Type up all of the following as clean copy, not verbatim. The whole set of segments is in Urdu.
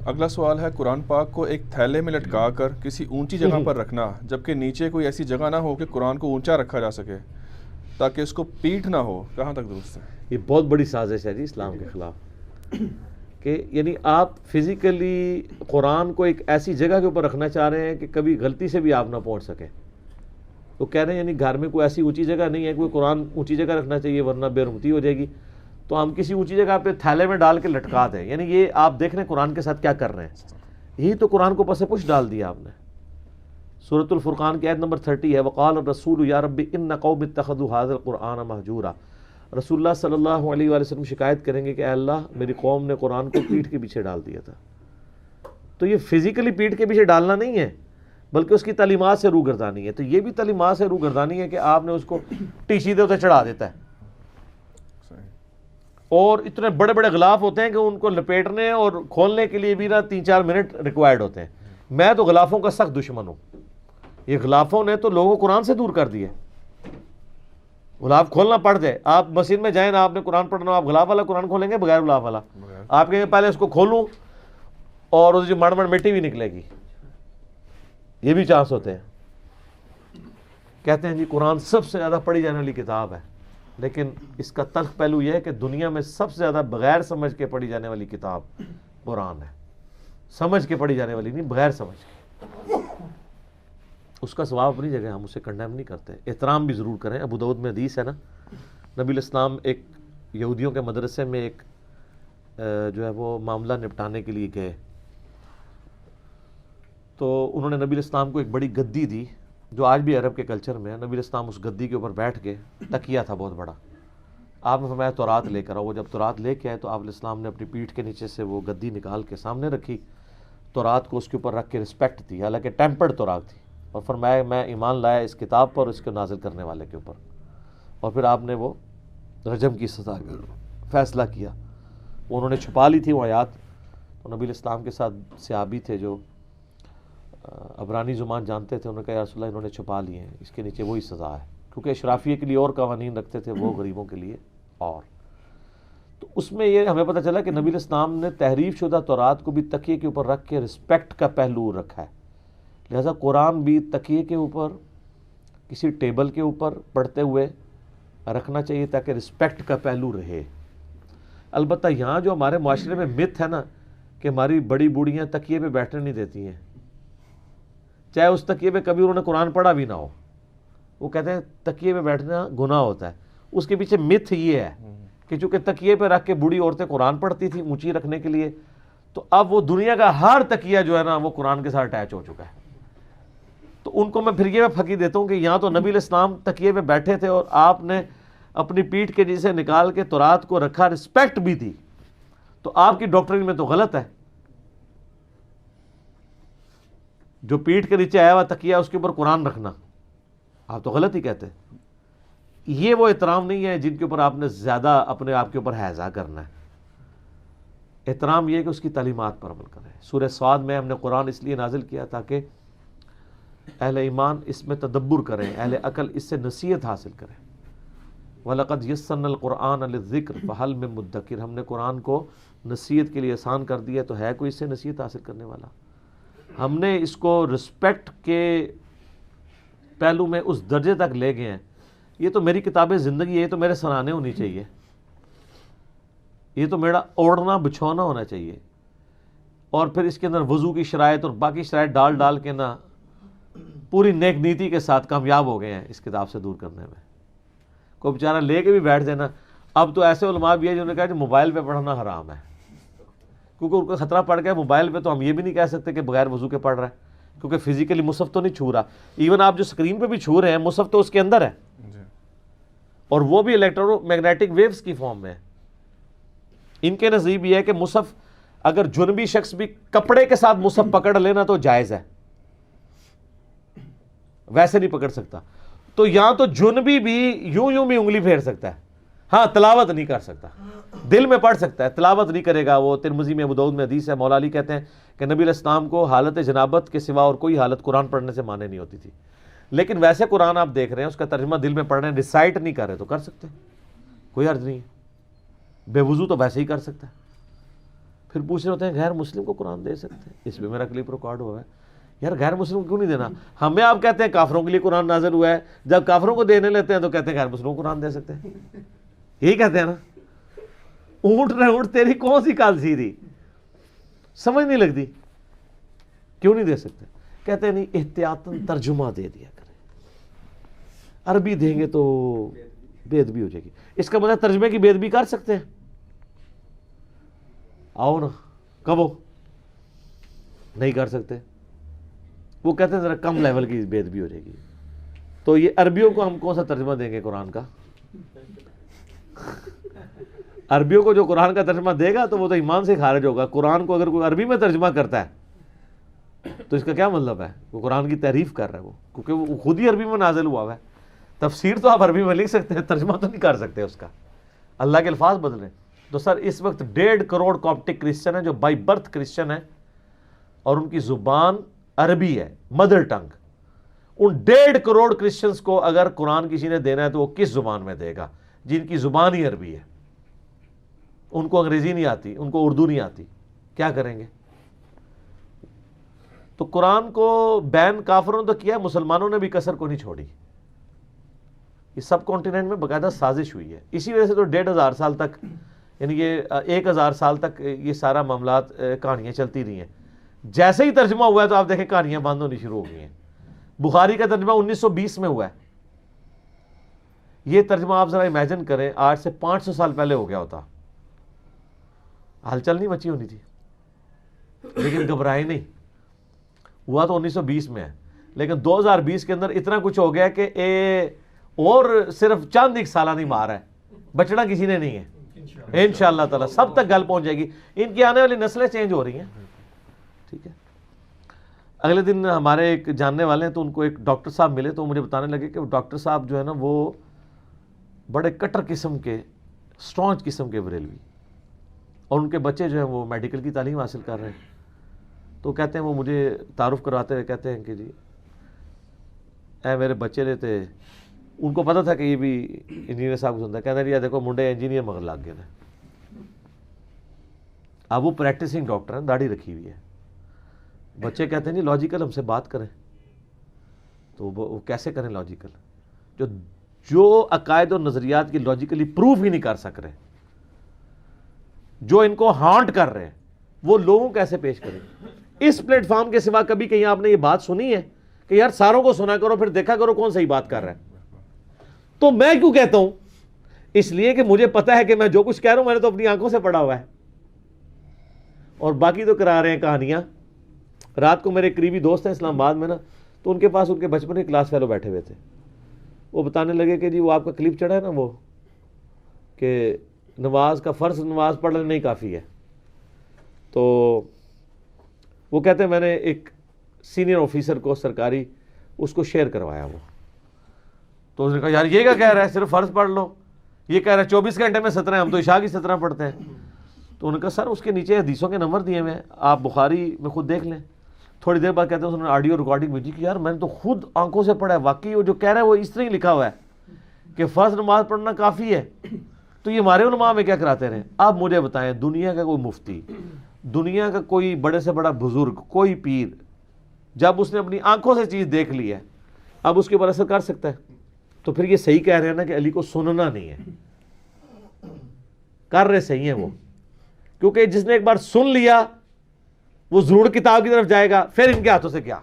اگلا سوال ہے قرآن پاک کو ایک تھیلے میں لٹکا کر کسی اونچی جگہ پر رکھنا، جبکہ نیچے کوئی ایسی جگہ نہ ہو کہ قرآن کو اونچا رکھا جا سکے تاکہ اس کو پیٹھ نہ ہو، کہاں تک درست ہے؟ یہ بہت بڑی سازش ہے جی اسلام کے خلاف، کہ یعنی آپ فزیکلی قرآن کو ایک ایسی جگہ کے اوپر رکھنا چاہ رہے ہیں کہ کبھی غلطی سے بھی آپ نہ پہنچ سکیں. وہ کہہ رہے ہیں یعنی گھر میں کوئی ایسی اونچی جگہ نہیں ہے، کوئی قرآن اونچی جگہ رکھنا چاہیے ورنہ بے رحمتی ہو جائے گی، تو ہم کسی اونچی جگہ پہ تھیلے میں ڈال کے لٹکا دیں. یعنی یہ آپ دیکھ رہے ہیں قرآن کے ساتھ کیا کر رہے ہیں، یہی تو قرآن کو پس پش ڈال دیا آپ نے. سورۃ الفرقان کی آیت نمبر 30 ہے، وقال الرسول یا رب ان قوم اتخذوا هذا القرآن مہجورا. رسول اللہ صلی اللہ علیہ وآلہ وسلم شکایت کریں گے کہ اے اللہ میری قوم نے قرآن کو پیٹھ کے پیچھے ڈال دیا تھا. تو یہ فزیکلی پیٹھ کے پیچھے ڈالنا نہیں ہے بلکہ اس کی تعلیمات سے روگردانی ہے. تو یہ بھی تعلیمات سے روگردانی ہے کہ آپ نے اس کو ٹیشی دے چڑھا دیتا ہے، اور اتنے بڑے بڑے غلاف ہوتے ہیں کہ ان کو لپیٹنے اور کھولنے کے لیے بھی نا 3-4 منٹ ریکوائرڈ ہوتے ہیں. میں تو غلافوں کا سخت دشمن ہوں. یہ غلافوں نے تو لوگوں کو قرآن سے دور کر دیا. غلاف کھولنا پڑ جائے، آپ مسجد میں جائیں نا، آپ نے قرآن پڑھنا، آپ غلاف والا قرآن کھولیں گے بغیر غلاف والا؟ آپ کہیں گے پہلے اس کو کھولوں اور اس جو مڑ مٹی بھی نکلے گی. یہ بھی چانس ہوتے ہیں. کہتے ہیں جی قرآن سب سے زیادہ پڑھی جانے والی کتاب ہے، لیکن اس کا تلخ پہلو یہ ہے کہ دنیا میں سب سے زیادہ بغیر سمجھ کے پڑھی جانے والی کتاب قرآن ہے. سمجھ کے پڑھی جانے والی نہیں، بغیر سمجھ کے. اس کا ثواب اپنی جگہ، ہم اسے کنڈیم نہیں کرتے، احترام بھی ضرور کریں. ابو داؤد میں حدیث ہے نا، نبی الاسلام ایک یہودیوں کے مدرسے میں ایک جو ہے وہ معاملہ نپٹانے کے لیے گئے، تو انہوں نے نبی الاسلام کو ایک بڑی گدی دی جو آج بھی عرب کے کلچر میں ہے. نبی الاسلام اس گدی کے اوپر بیٹھ کے، تکیہ تھا بہت بڑا. آپ نے فرمایا تورات لے کر آؤ. وہ جب تورات لے کے آئے تو آپ الاسلام نے اپنی پیٹھ کے نیچے سے وہ گدی نکال کے سامنے رکھی، تورات کو اس کے اوپر رکھ کے رسپیکٹ دی، حالانکہ ٹیمپرڈ تورات تھی، اور فرمایا میں ایمان لایا اس کتاب پر اور اس کو نازل کرنے والے کے اوپر. اور پھر آپ نے وہ رجم کی سزا کا فیصلہ کیا. وہ انہوں نے چھپا لی تھی وہ آیات. تو نبی الاسلام کے ساتھ صحابی تھے جو عبرانی زبان جانتے تھے، انہوں نے کہا یا رسول اللہ انہوں نے چھپا لیے ہیں، اس کے نیچے وہی سزا ہے، کیونکہ اشرافیہ کے لیے اور قوانین رکھتے تھے، وہ غریبوں کے لیے اور. تو اس میں یہ ہمیں پتہ چلا کہ نبی الاسلام نے تحریف شدہ تورات کو بھی تکیے کے اوپر رکھ کے رسپیکٹ کا پہلو رکھا ہے. لہذا قرآن بھی تکیے کے اوپر، کسی ٹیبل کے اوپر پڑھتے ہوئے رکھنا چاہیے تاکہ رسپیکٹ کا پہلو رہے. البتہ یہاں جو ہمارے معاشرے میں مت ہے نا کہ ہماری بڑی بوڑھیاں تکیے پہ بیٹھنے نہیں دیتی ہیں، چاہے اس تکیے پہ کبھی انہوں نے قرآن پڑھا بھی نہ ہو. وہ کہتے ہیں تکیے پہ بیٹھنا گناہ ہوتا ہے. اس کے پیچھے مت یہ ہے کہ چونکہ تکیے پہ رکھ کے بوڑھی عورتیں قرآن پڑھتی تھیں اونچی رکھنے کے لیے، تو اب وہ دنیا کا ہر تکیہ جو ہے نا وہ قرآن کے ساتھ اٹیچ ہو چکا ہے. تو ان کو میں پھر یہ پھکی دیتا ہوں کہ یہاں تو نبی الاسلام تکیے پہ بیٹھے تھے اور آپ نے اپنی پیٹھ کے نیچے نکال کے تورات کو رکھا، رسپیکٹ بھی تھی. تو آپ کی ڈاکٹرین میں تو غلط ہے. جو پیٹھ کے نیچے آیا ہوا تکیہ اس کے اوپر قرآن رکھنا، آپ تو غلط ہی کہتے ہیں. یہ وہ احترام نہیں ہے جن کے اوپر آپ نے زیادہ اپنے آپ کے اوپر حیضہ کرنا ہے. احترام یہ ہے کہ اس کی تعلیمات پر عمل کریں. سورہ صاد میں ہم نے قرآن اس لیے نازل کیا تاکہ اہل ایمان اس میں تدبر کریں، اہل عقل اس سے نصیحت حاصل کریں. وَلَقَدْ يَسَّرْنَا الْقُرْآنَ لِلذِّكْرِ فَهَلْ مِن مُدَّكِرٍ. ہم نے قرآن کو نصیحت کے لیے آسان کر دیا تو ہے کوئی اس سے نصیحت حاصل کرنے والا. ہم نے اس کو رسپیکٹ کے پہلو میں اس درجے تک لے گئے ہیں. یہ تو میری کتاب زندگی ہے، یہ تو میرے سرانے ہونی چاہیے، یہ تو میرا اوڑھنا بچھونا ہونا چاہیے. اور پھر اس کے اندر وضو کی شرائط اور باقی شرائط ڈال ڈال کے نا پوری نیک نیتی کے ساتھ کامیاب ہو گئے ہیں اس کتاب سے دور کرنے میں. کوئی بیچارہ لے کے بھی بیٹھ دینا. اب تو ایسے علماء بھی ہے جنہوں نے کہا کہ موبائل پہ پڑھنا حرام ہے، کیونکہ ان کو خطرہ پڑ گیا موبائل پہ. تو ہم یہ بھی نہیں کہہ سکتے کہ بغیر وضو کے پڑھ رہا ہے، کیونکہ فزیکلی مصحف تو نہیں چھو رہا. ایون آپ جو اسکرین پہ بھی چھو رہے ہیں مصحف تو اس کے اندر ہے، اور وہ بھی الیکٹرو میگنیٹک ویوز کی فارم میں ہے. ان کے نزدیک یہ ہے کہ مصحف اگر جنبی شخص بھی کپڑے کے ساتھ مصحف پکڑ لینا تو جائز ہے، ویسے نہیں پکڑ سکتا. تو یہاں تو جنبی بھی یوں بھی انگلی پھیر سکتا ہے، ہاں تلاوت نہیں کر سکتا. دل میں پڑھ سکتا ہے، تلاوت نہیں کرے گا. وہ ترمذی میں ابو داؤد میں حدیث ہے، مولا علی کہتے ہیں کہ نبی علیہ السلام کو حالت جنابت کے سوا اور کوئی حالت قرآن پڑھنے سے مانے نہیں ہوتی تھی. لیکن ویسے قرآن آپ دیکھ رہے ہیں اس کا ترجمہ دل میں پڑھ رہے ہیں، ریسائٹ نہیں کر رہے تو کر سکتے ہیں، کوئی حرج نہیں ہے. بے وضو تو ویسے ہی کر سکتا ہے. پھر پوچھ رہے ہوتے ہیں غیر مسلم کو قرآن دے سکتے ہیں؟ اس پہ میرا کلپ ریکارڈ ہوا ہے. یار غیر مسلم کو کیوں نہیں دینا؟ ہمیں آپ کہتے ہیں کافروں کے لیے قرآن نازل ہوا ہے، جب کافروں کو دینے لیتے ہیں تو کہتے ہیں غیر مسلموں کو قرآن دے سکتے ہیں. یہی کہتے ہیں نا. اونٹ رہے اونٹ، تیری کون سی کال سیدھی، سمجھ نہیں لگتی. کیوں نہیں دے سکتے؟ کہتے ہیں نہیں احتیاطاً ترجمہ دے دیا کریں، عربی دیں گے تو بے ادبی ہو جائے گی. اس کا مطلب ترجمے کی بے ادبی کر سکتے ہیں؟ آؤ نا، کب ہو؟ نہیں کر سکتے. وہ کہتے ہیں ذرا کم لیول کی بے ادبی ہو جائے گی. تو یہ عربیوں کو ہم کون سا ترجمہ دیں گے قرآن کا؟ عربیوں کو جو قرآن کا ترجمہ دے گا تو وہ تو ایمان سے خارج ہوگا. قرآن کو اگر کوئی عربی میں ترجمہ کرتا ہے تو اس کا کیا مطلب ہے؟ وہ قرآن کی تعریف کر رہا ہے، وہ کیونکہ وہ خود ہی عربی میں نازل ہوا ہے. تفسیر تو آپ عربی میں لکھ سکتے ہیں، ترجمہ تو نہیں کر سکتے اس کا. اللہ کے الفاظ بدلیں. تو سر اس وقت 1.5 کروڑ کاپٹک کرسچن ہیں جو بائی برتھ کرسچن ہیں اور ان کی زبان عربی ہے، مدر ٹنگ. ان 1.5 کروڑ کرسچنز کو اگر قرآن کسی نے دینا ہے تو وہ کس زبان میں دے گا جن کی زبان ہی عربی ہے؟ ان کو انگریزی نہیں آتی، ان کو اردو نہیں آتی، کیا کریں گے؟ تو قرآن کو بین کافروں نے تو کیا، مسلمانوں نے بھی کسر کو نہیں چھوڑی. یہ سب کانٹیننٹ میں باقاعدہ سازش ہوئی ہے. اسی وجہ سے تو 1,500 سال تک، یعنی یہ 1,000 سال تک یہ سارا معاملات کہانیاں چلتی رہی ہیں. جیسے ہی ترجمہ ہوا ہے تو آپ دیکھیں کہانیاں بند ہونی شروع ہو گئی ہیں. بخاری کا ترجمہ 1920 میں ہوا ہے. یہ ترجمہ آپ ذرا امیجن کریں آج سے 500 سال پہلے ہو گیا ہوتا، ہلچل نہیں مچی ہونی تھی. لیکن گھبرائے نہیں، ہوا تو 1920 میں ہے، لیکن 2020 کے اندر اتنا کچھ ہو گیا کہ اور صرف چند ایک سالہ نہیں مار ہے، بچنا کسی نے نہیں ہے. انشاءاللہ تعالی سب تک گل پہنچ جائے گی. ان کی آنے والی نسلیں چینج ہو رہی ہیں. ٹھیک ہے. اگلے دن ہمارے ایک جاننے والے ہیں تو ان کو ایک ڈاکٹر صاحب ملے تو مجھے بتانے لگے کہ ڈاکٹر صاحب جو ہے نا وہ بڑے کٹر قسم کے، اسٹرانچ قسم کے بریلوی، اور ان کے بچے جو ہیں وہ میڈیکل کی تعلیم حاصل کر رہے ہیں. تو کہتے ہیں وہ مجھے تعارف کرواتے ہوئے کہتے ہیں کہ جی اے میرے بچے رہتے، ان کو پتہ تھا کہ یہ بھی انجینئر صاحب کو سنتا ہے. کہتے ہیں جی دیکھو منڈے انجینئر مگر لگ گئے نا. اب وہ پریکٹسنگ ڈاکٹر ہیں، داڑھی رکھی ہوئی ہے. بچے کہتے ہیں جی لاجیکل ہم سے بات کریں. تو وہ کیسے کریں لاجیکل؟ جو عقائد اور نظریات کی لاجیکلی پروف ہی نہیں کر سک رہے، جو ان کو ہانٹ کر رہے ہیں، وہ لوگوں کیسے پیش کریں؟ اس پلیٹ فارم کے سوا کبھی کہیں آپ نے یہ بات سنی ہے کہ یار ساروں کو سنا کرو پھر دیکھا کرو کون صحیح بات کر رہا ہے؟ تو میں کیوں کہتا ہوں؟ اس لیے کہ مجھے پتا ہے کہ میں جو کچھ کہہ رہا ہوں میں نے تو اپنی آنکھوں سے پڑھا ہوا ہے، اور باقی تو کرا رہے ہیں کہانیاں. رات کو میرے قریبی دوست ہیں اسلام آباد میں نا، تو ان کے پاس ان کے بچپن کے کلاس فیلو بیٹھے ہوئے تھے. وہ بتانے لگے کہ جی وہ آپ کا کلپ چڑھا ہے نا وہ کہ نماز کا فرض نماز پڑھنا نہیں کافی ہے. تو وہ کہتے ہیں میں نے ایک سینئر آفیسر کو سرکاری اس کو شیئر کروایا وہ. تو اس نے کہا یار یہ کیا کہہ رہا ہے صرف فرض پڑھ لو، یہ کہہ رہا ہے 24 گھنٹے میں 17، ہم تو عشاء کی 17 پڑھتے ہیں. تو انہوں نے کہا سر اس کے نیچے حدیثوں کے نمبر دیے ہوئے ہیں، آپ بخاری میں خود دیکھ لیں. تھوڑی دیر بعد کہتے ہیں انہوں نے آڈیو ریکارڈنگ بھیجی کہ یار میں نے تو خود آنکھوں سے پڑھا ہے، واقعی وہ جو کہہ رہا ہے وہ اس طرح ہی لکھا ہوا ہے کہ فرض نماز پڑھنا کافی ہے. تو یہ ہمارے علماء میں کیا کراتے رہے؟ آپ مجھے بتائیں دنیا کا کوئی مفتی، دنیا کا کوئی بڑے سے بڑا بزرگ، کوئی پیر، جب اس نے اپنی آنکھوں سے چیز دیکھ لی ہے اب اس کے اوپر اثر کر سکتا ہے؟ تو پھر یہ صحیح کہہ رہے ہیں نا کہ علی کو سننا نہیں ہے. کر رہے صحیح ہیں وہ، کیونکہ جس نے ایک بار سن لیا وہ ضرور کتاب کی طرف جائے گا، پھر ان کے ہاتھوں سے کیا.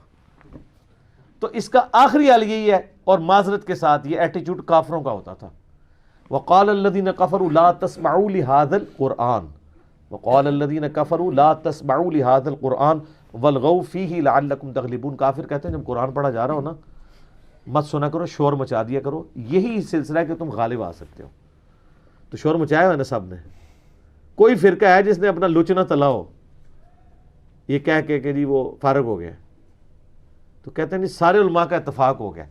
تو اس کا آخری حل یہی ہے. اور معذرت کے ساتھ یہ ایٹیچیوڈ کافروں کا ہوتا تھا. وقال الذين كفروا لا تسمعوا لهذا القرآن وقال الذين كفروا لا تسمعوا لهذا القرآن والغوا فيه لعلكم تغلبون. کافر کہتے ہیں جب قرآن پڑھا جا رہا ہو نا مت سنا کرو، شور مچا دیا کرو، یہی سلسلہ ہے کہ تم غالب آ سکتے ہو. تو شور مچایا ہوا نا سب نے. کوئی فرقہ ہے جس نے اپنا لچنا تلا ہو یہ کہہ کے کہ جی وہ فارغ ہو گیا، تو کہتے ہیں جی سارے علماء کا اتفاق ہو گیا.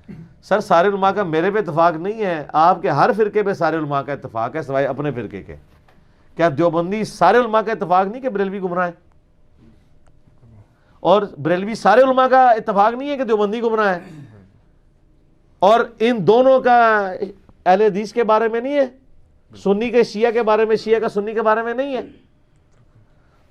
سر سارے علماء کا میرے پہ اتفاق نہیں ہے، آپ کے ہر فرقے پہ سارے علماء کا اتفاق ہے سوائے اپنے فرقے کے. کیا دیوبندی سارے علماء کا اتفاق نہیں کہ بریلوی گمراہ ہے؟ اور بریلوی سارے علماء کا اتفاق نہیں ہے کہ دیوبندی گمراہ ہے؟ اور ان دونوں کا اہل حدیث کے بارے میں نہیں ہے، سنی کے شیعہ کے بارے میں، شیعہ کا سنی کے بارے میں نہیں ہے؟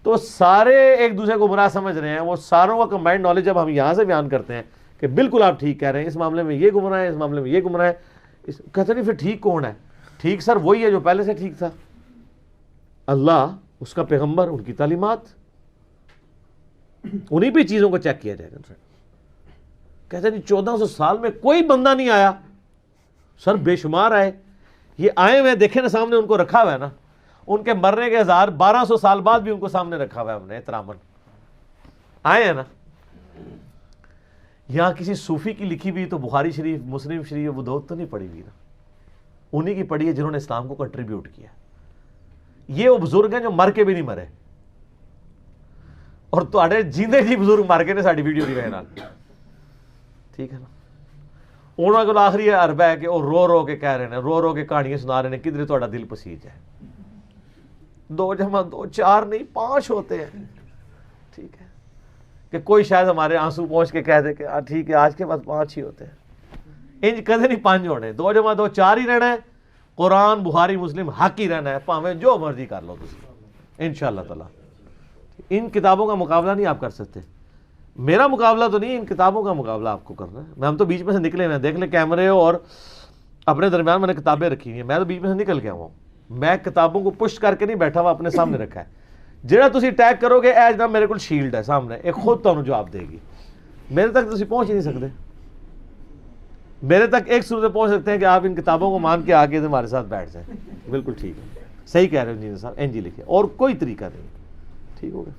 تو سارے ایک دوسرے کو گمراہ سمجھ رہے ہیں. وہ ساروں کا کمبائنڈ نالج جب ہم یہاں سے بیان کرتے ہیں کہ بالکل آپ ٹھیک کہہ رہے ہیں, اس معاملے میں یہ گمراہ ہے, اس معاملے میں یہ گمراہ ہے, کہتے نہیں پھر ٹھیک کون ہے؟ ٹھیک سر وہی ہے جو پہلے سے ٹھیک تھا, اللہ, اس کا پیغمبر, ان کی تعلیمات, انہی پہ چیزوں کو چیک کیا جائے گا. کہتے نہیں 1400 سال میں کوئی بندہ نہیں آیا. سر بے شمار آئے, یہ آئے ہوئے دیکھیں نا سامنے, ان کو رکھا ہوا ہے نا, ان کے مرنے کے 1200 سال بعد بھی ان کو سامنے رکھا ہوا ہے ہم نے احتراماً, آئے ہیں نا. یہاں کسی صوفی کی لکھی ہوئی تو بخاری شریف, مسلم شریف, ابو داؤد تو نہیں پڑھی ہوئی نا, انہی کی پڑھی ہے جنہوں نے اسلام کو کنٹریبیوٹ کیا. یہ وہ بزرگ ہیں جو مر کے بھی نہیں مرے, اور تواڈے جیندے جی بزرگ مر کے نے ساڈی ویڈیو دی وجہ نال, ٹھیک ہے نا. انہوں کو آخری عربہ ہے کہ وہ رو رو کے کہہ رہے ہیں, رو رو کے کہانیاں سنا رہے ہیں, کدھر تہاڈا دل پسیج ہے. 2 جمع 2 4 نہیں 5 ہوتے ہیں, ٹھیک ہے. کہ کوئی شاید ہمارے آنسو پہنچ کے کہہ دے کہ ٹھیک ہے آج کے بعد 5 ہی ہوتے ہیں. انج کدے نہیں 5 ہونے, 2 جمع 2 4 ہی رہنا ہے. قرآن بخاری مسلم حق ہی رہنا ہے, پاویں جو مرضی کر لو تسی انشاءاللہ تعالی. ان کتابوں کا مقابلہ نہیں آپ کر سکتے. میرا مقابلہ تو نہیں, ان کتابوں کا مقابلہ آپ کو کرنا ہے. ہم تو بیچ میں سے نکلے ہوئے ہیں, دیکھ لیں کیمرے اور اپنے درمیان میں نے کتابیں رکھی ہوئی ہیں, میں تو بیچ میں سے نکل کے ہوں. میں کتابوں کو پش کر کے نہیں بیٹھا ہوا, اپنے سامنے رکھا ہے. جہاں تسی ٹیگ کرو گے اے جناب میرے کو شیلڈ ہے سامنے, ایک خود تمہیں جواب دے گی. میرے تک تسی پہنچ ہی نہیں سکتے. میرے تک ایک صورت پہنچ سکتے ہیں کہ آپ ان کتابوں کو مان کے آگے ہمارے ساتھ بیٹھ جائیں. بالکل ٹھیک ہے, صحیح کہہ رہے ہو انجینئر صاحب, این جی لکھے, اور کوئی طریقہ نہیں. ٹھیک ہو گیا.